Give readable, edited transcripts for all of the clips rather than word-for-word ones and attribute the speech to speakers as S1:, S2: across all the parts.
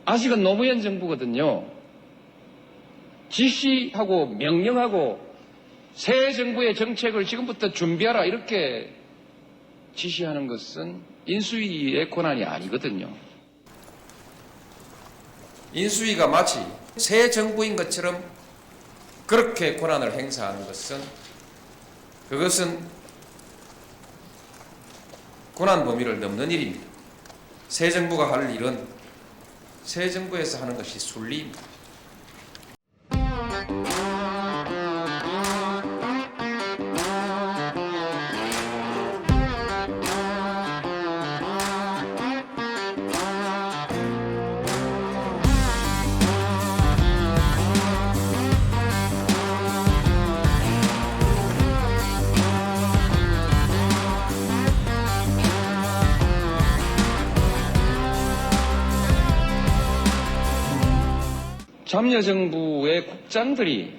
S1: 아직은 노무현 정부거든요. 지시하고 명령하고 새 정부의 정책을 지금부터 준비하라 이렇게 지시하는 것은 인수위의 권한이 아니거든요.
S2: 인수위가 마치 새 정부인 것처럼 그렇게 권한을 행사하는 것은 그것은 권한 범위를 넘는 일입니다. 새 정부가 할 일은 새 정부에서 하는 것이 순리입니다.
S1: 참여정부의 국장들이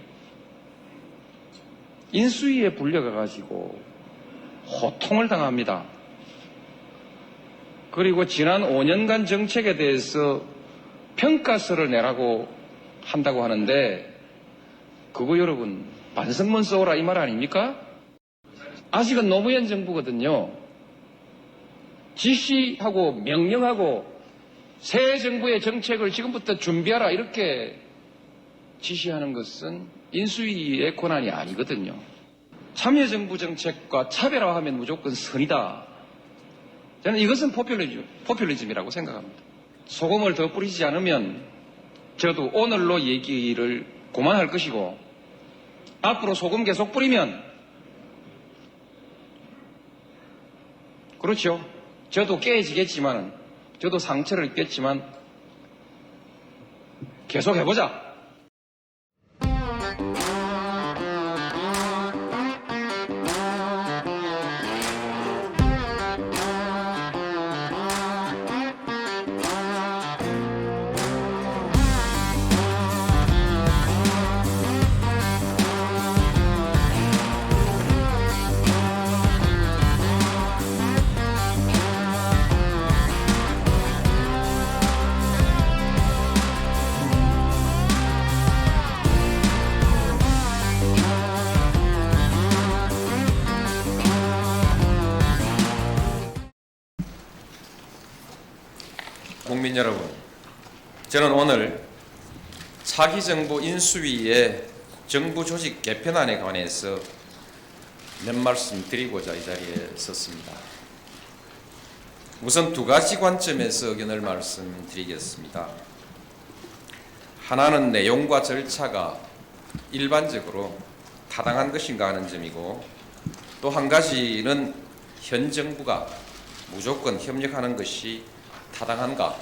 S1: 인수위에 불려가가지고 호통을 당합니다. 그리고 지난 5년간 정책에 대해서 평가서를 내라고 한다고 하는데 그거 여러분 반성문 써오라 이 말 아닙니까? 아직은 노무현 정부거든요. 지시하고 명령하고 새 정부의 정책을 지금부터 준비하라 이렇게 지시하는 것은 인수위의 권한이 아니거든요. 참여정부 정책과 차별화하면 무조건 선이다. 저는 이것은 포퓰리즘이라고 생각합니다. 소금을 더 뿌리지 않으면 저도 오늘로 얘기를 그만할 것이고 앞으로 소금 계속 뿌리면 그렇죠. 저도 깨지겠지만 저도 상처를 입겠지만 계속 해보자.
S2: 국민 여러분, 저는 오늘 차기 정부 인수위의 정부 조직 개편안에 관해서 몇 말씀 드리고자 이 자리에 섰습니다. 우선 두 가지 관점에서 의견을 말씀드리겠습니다. 하나는 내용과 절차가 일반적으로 타당한 것인가 하는 점이고, 또 한 가지는 현 정부가 무조건 협력하는 것이 타당한가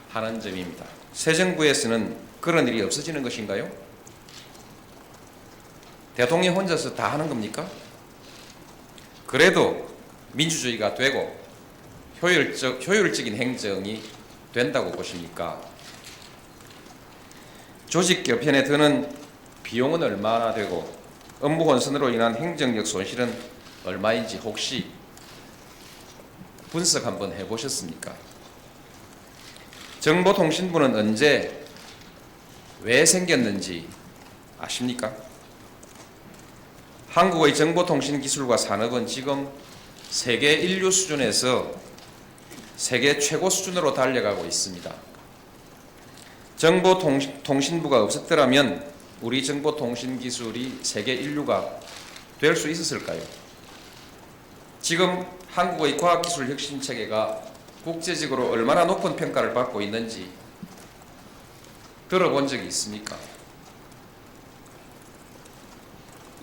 S2: 하는 점입니다. 새 정부에서는 그런 일이 없어지는 것인가요? 대통령 혼자서 다 하는 겁니까? 그래도 민주주의가 되고 효율적인 행정이 된다고 보십니까? 조직 개편에 드는 비용은 얼마나 되고 업무 혼선으로 인한 행정력 손실은 얼마인지 혹시 분석 한번 해보셨습니까? 정보통신부는 언제, 왜 생겼는지 아십니까? 한국의 정보통신기술과 산업은 지금 세계 인류 수준에서 세계 최고 수준으로 달려가고 있습니다. 정보통신부가 없었더라면 우리 정보통신기술이 세계 인류가 될 수 있었을까요? 지금 한국의 과학기술 혁신 체계가 국제적으로 얼마나 높은 평가를 받고 있는지 들어본 적이 있습니까?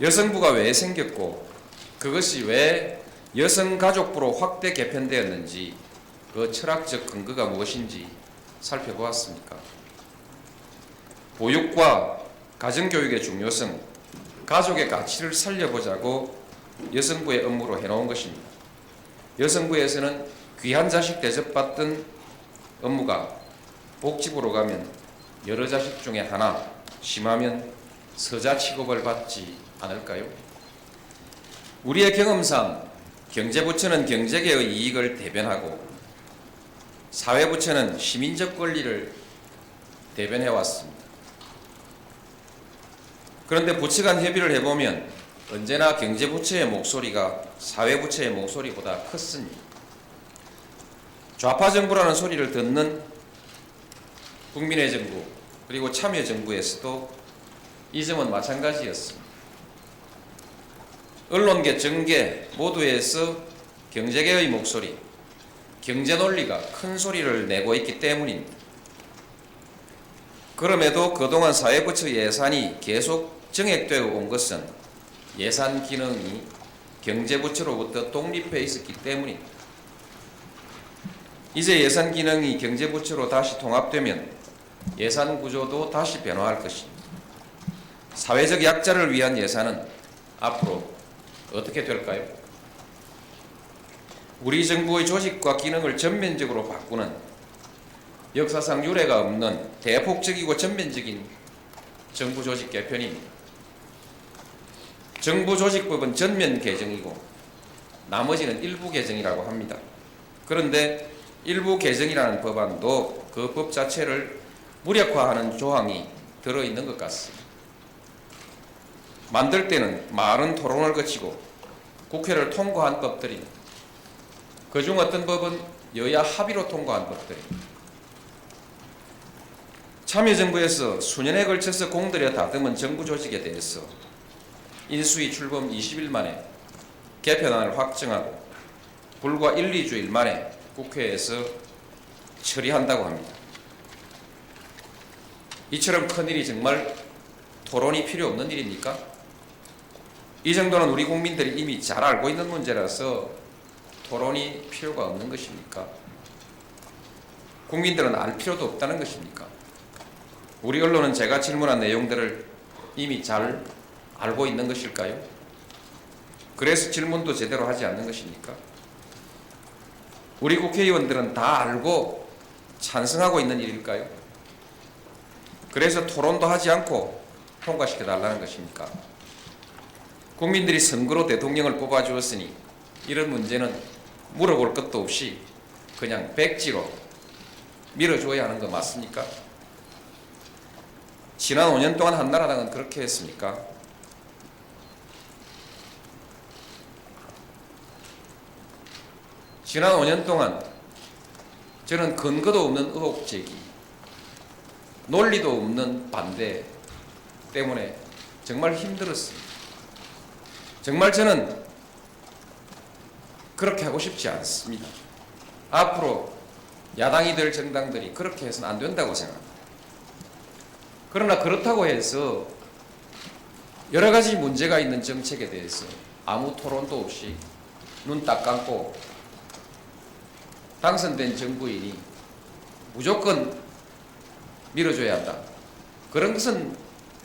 S2: 여성부가 왜 생겼고 그것이 왜 여성가족부로 확대 개편되었는지 그 철학적 근거가 무엇인지 살펴보았습니까? 보육과 가정교육의 중요성, 가족의 가치를 살려보자고 여성부의 업무로 해놓은 것입니다. 여성부에서는 귀한 자식 대접받던 업무가 복지부로 가면 여러 자식 중에 하나, 심하면 서자 취급을 받지 않을까요? 우리의 경험상 경제부처는 경제계의 이익을 대변하고 사회부처는 시민적 권리를 대변해 왔습니다. 그런데 부처 간 협의를 해보면 언제나 경제부처의 목소리가 사회부처의 목소리보다 컸습니다. 좌파 정부라는 소리를 듣는 국민의 정부 그리고 참여정부에서도 이 점은 마찬가지였습니다. 언론계, 정계 모두에서 경제계의 목소리, 경제 논리가 큰 소리를 내고 있기 때문입니다. 그럼에도 그동안 사회부처 예산이 계속 정액되어 온 것은 예산 기능이 경제부처로부터 독립해 있었기 때문입니다. 이제 예산 기능이 경제부처로 다시 통합되면 예산 구조도 다시 변화할 것입니다. 사회적 약자를 위한 예산은 앞으로 어떻게 될까요? 우리 정부의 조직과 기능을 전면적으로 바꾸는 역사상 유례가 없는 대폭적이고 전면적인 정부 조직 개편입니다. 정부 조직법은 전면 개정이고 나머지는 일부 개정이라고 합니다. 그런데 일부 개정이라는 법안도 그 법 자체를 무력화하는 조항이 들어있는 것 같습니다. 만들 때는 많은 토론을 거치고 국회를 통과한 법들입니다. 그중 어떤 법은 여야 합의로 통과한 법들입니다. 참여정부에서 수년에 걸쳐서 공들여 다듬은 정부 조직에 대해서 인수위 출범 20일 만에 개편안을 확정하고 불과 1, 2주일 만에 국회에서 처리한다고 합니다. 이처럼 큰일이 정말 토론이 필요 없는 일입니까? 이 정도는 우리 국민들이 이미 잘 알고 있는 문제라서 토론이 필요가 없는 것입니까? 국민들은 알 필요도 없다는 것입니까? 우리 언론은 제가 질문한 내용들을 이미 잘 알고 있는 것일까요? 그래서 질문도 제대로 하지 않는 것입니까? 우리 국회의원들은 다 알고 찬성하고 있는 일일까요? 그래서 토론도 하지 않고 통과시켜달라는 것입니까? 국민들이 선거로 대통령을 뽑아주었으니 이런 문제는 물어볼 것도 없이 그냥 백지로 밀어줘야 하는 거 맞습니까? 지난 5년 동안 한나라당은 그렇게 했습니까? 지난 5년 동안 저는 근거도 없는 의혹 제기, 논리도 없는 반대 때문에 정말 힘들었습니다. 정말 저는 그렇게 하고 싶지 않습니다. 앞으로 야당이 될 정당들이 그렇게 해서는 안 된다고 생각합니다. 그러나 그렇다고 해서 여러 가지 문제가 있는 정책에 대해서 아무 토론도 없이 눈 딱 감고 당선된 정부인이 무조건 밀어줘야 한다. 그런 것은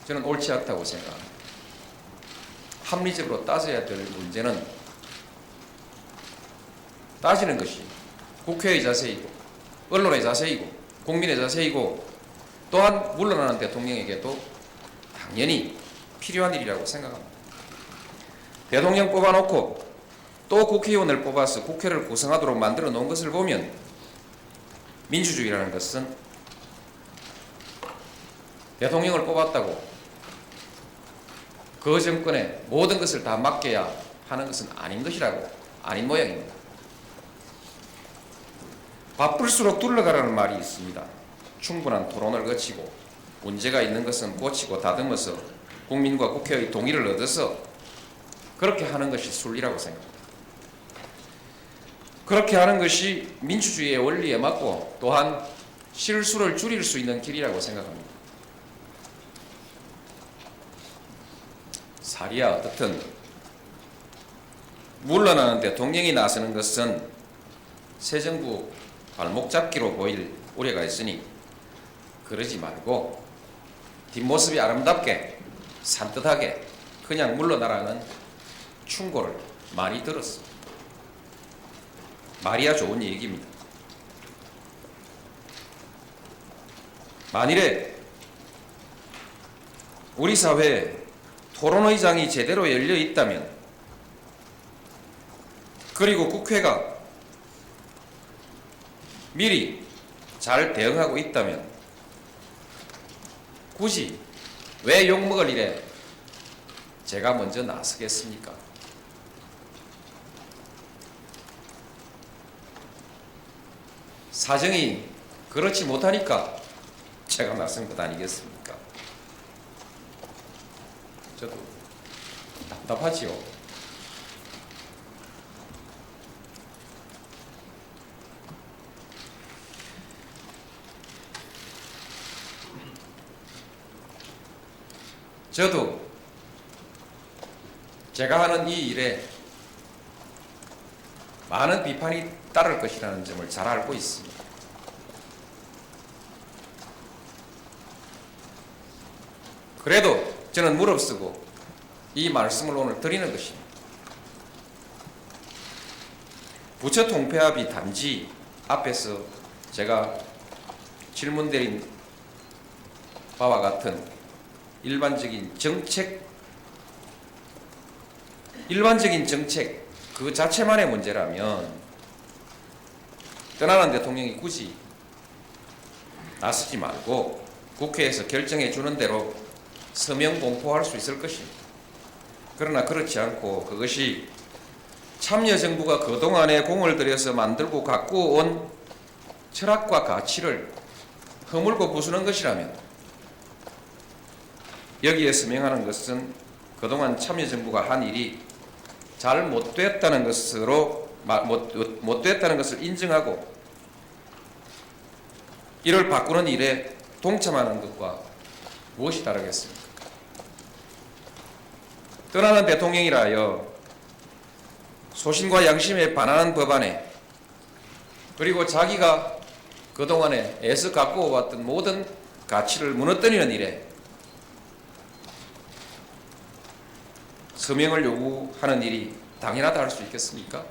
S2: 저는 옳지 않다고 생각합니다. 합리적으로 따져야 될 문제는 따지는 것이 국회의 자세이고 언론의 자세이고 국민의 자세이고 또한 물러나는 대통령에게도 당연히 필요한 일이라고 생각합니다. 대통령 뽑아놓고 또 국회의원을 뽑아서 국회를 구성하도록 만들어 놓은 것을 보면 민주주의라는 것은 대통령을 뽑았다고 그 정권에 모든 것을 다 맡겨야 하는 것은 아닌 것이라고, 아닌 모양입니다. 바쁠수록 둘러가라는 말이 있습니다. 충분한 토론을 거치고 문제가 있는 것은 고치고 다듬어서 국민과 국회의 동의를 얻어서 그렇게 하는 것이 순리라고 생각합니다. 그렇게 하는 것이 민주주의의 원리에 맞고 또한 실수를 줄일 수 있는 길이라고 생각합니다. 사리야 어떻든 물러나는 대통령이 나서는 것은 새 정부 발목 잡기로 보일 우려가 있으니 그러지 말고 뒷모습이 아름답게 산뜻하게 그냥 물러나라는 충고를 많이 들었습니다. 말이야 좋은 얘기입니다. 만일에 우리 사회에 토론의장이 제대로 열려 있다면 그리고 국회가 미리 잘 대응하고 있다면 굳이 왜 욕먹을 일에 제가 먼저 나서겠습니까? 사정이 그렇지 못하니까 제가 나선 것 아니겠습니까? 저도 답답하지요. 저도 제가 하는 이 일에 많은 비판이 따를 것이라는 점을 잘 알고 있습니다. 그래도 저는 무릅쓰고 이 말씀을 오늘 드리는 것입니다. 부처 통폐합이 단지 앞에서 제가 질문드린 바와 같은 일반적인 정책 그 자체만의 문제라면 떠나는 대통령이 굳이 나서지 말고 국회에서 결정해 주는 대로 서명 공포할 수 있을 것입니다. 그러나 그렇지 않고 그것이 참여정부가 그동안에 공을 들여서 만들고 갖고 온 철학과 가치를 허물고 부수는 것이라면 여기에 서명하는 것은 그동안 참여정부가 한 일이 잘 못됐다는 것을 인정하고 이를 바꾸는 일에 동참하는 것과 무엇이 다르겠습니까? 떠나는 대통령이라 하여 소신과 양심에 반하는 법안에 그리고 자기가 그동안에 애써 갖고 왔던 모든 가치를 무너뜨리는 일에 서명을 요구하는 일이 당연하다 할 수 있겠습니까?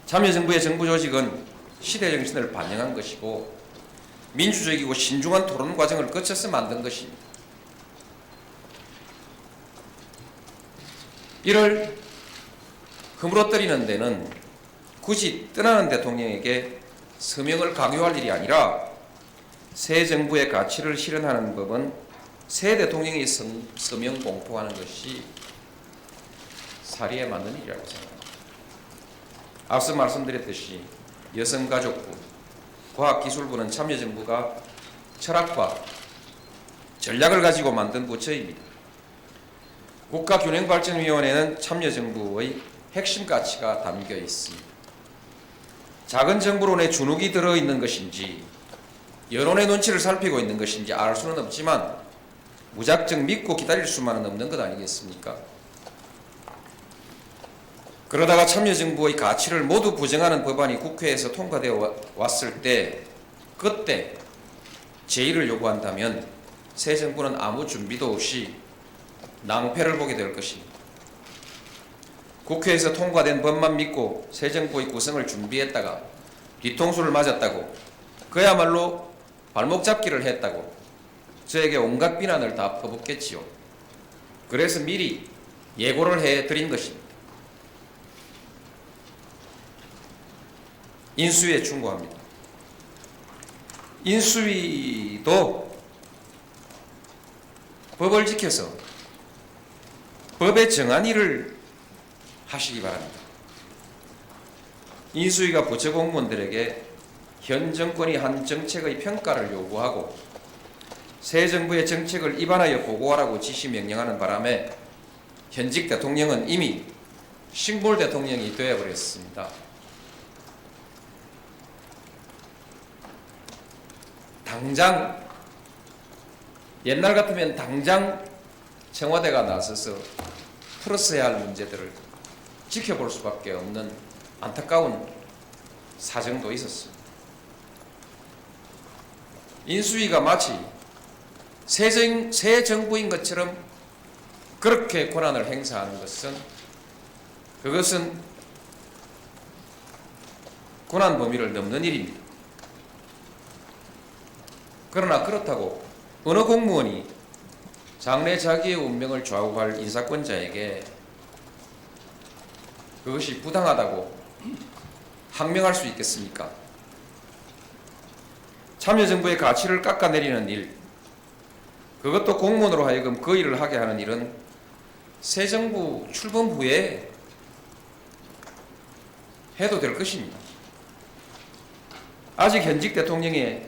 S2: 참여정부의 정부조직은 시대정신을 반영한 것이고 민주적이고 신중한 토론 과정을 거쳐서 만든 것입니다. 이를 허물어뜨리는 데는 굳이 떠나는 대통령에게 서명을 강요할 일이 아니라 새 정부의 가치를 실현하는 법은 새 대통령이 서명 공포하는 것이 사리에 맞는 일이라고 생각합니다. 앞서 말씀드렸듯이 여성가족부, 과학기술부는 참여정부가 철학과 전략을 가지고 만든 부처입니다. 국가균형발전위원회는 참여정부의 핵심 가치가 담겨 있습니다. 작은 정부론에 주눅이 들어있는 것인지 여론의 눈치를 살피고 있는 것인지 알 수는 없지만 무작정 믿고 기다릴 수만은 없는 것 아니겠습니까? 그러다가 참여정부의 가치를 모두 부정하는 법안이 국회에서 통과되어 왔을 때 그때 제의를 요구한다면 새 정부는 아무 준비도 없이 낭패를 보게 될 것입니다. 국회에서 통과된 법만 믿고 새 정부의 구성을 준비했다가 뒤통수를 맞았다고 그야말로 발목 잡기를 했다고 저에게 온갖 비난을 다 퍼붓겠지요. 그래서 미리 예고를 해드린 것입니다. 인수위에 충고합니다. 인수위도 법을 지켜서 법에 정한 일을 하시기 바랍니다. 인수위가 부처 공무원들에게 현 정권이 한 정책의 평가를 요구하고 새 정부의 정책을 입안하여 보고하라고 지시 명령하는 바람에 현직 대통령은 이미 식물 대통령이 되어버렸습니다. 당장 옛날 같으면 당장 청와대가 나서서 풀었어야 할 문제들을 지켜볼 수밖에 없는 안타까운 사정도 있었습니다. 인수위가 마치 새 정부인 것처럼 그렇게 권한을 행사하는 것은 그것은 권한 범위를 넘는 일입니다. 그러나 그렇다고 어느 공무원이 장래 자기의 운명을 좌우할 인사권자에게 그것이 부당하다고 항명할 수 있겠습니까? 참여정부의 가치를 깎아내리는 일, 그것도 공무원으로 하여금 그 일을 하게 하는 일은 새 정부 출범 후에 해도 될 것입니다. 아직 현직 대통령의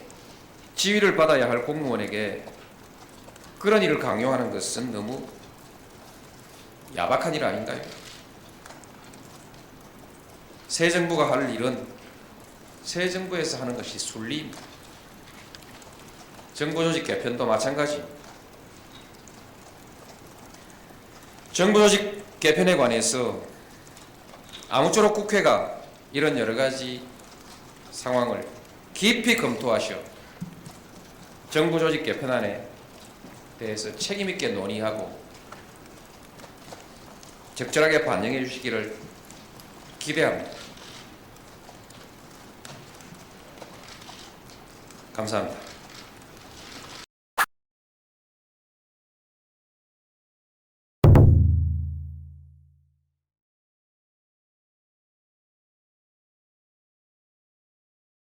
S2: 지위를 받아야 할 공무원에게 그런 일을 강요하는 것은 너무 야박한 일 아닌가요? 새 정부가 할 일은 새 정부에서 하는 것이 순리입니다. 정부조직 개편도 마찬가지. 정부조직 개편에 관해서 아무쪼록 국회가 이런 여러 가지 상황을 깊이 검토하셔 정부조직 개편안에 대해서 책임있게 논의하고 적절하게 반영해 주시기를 기대합니다. 감사합니다.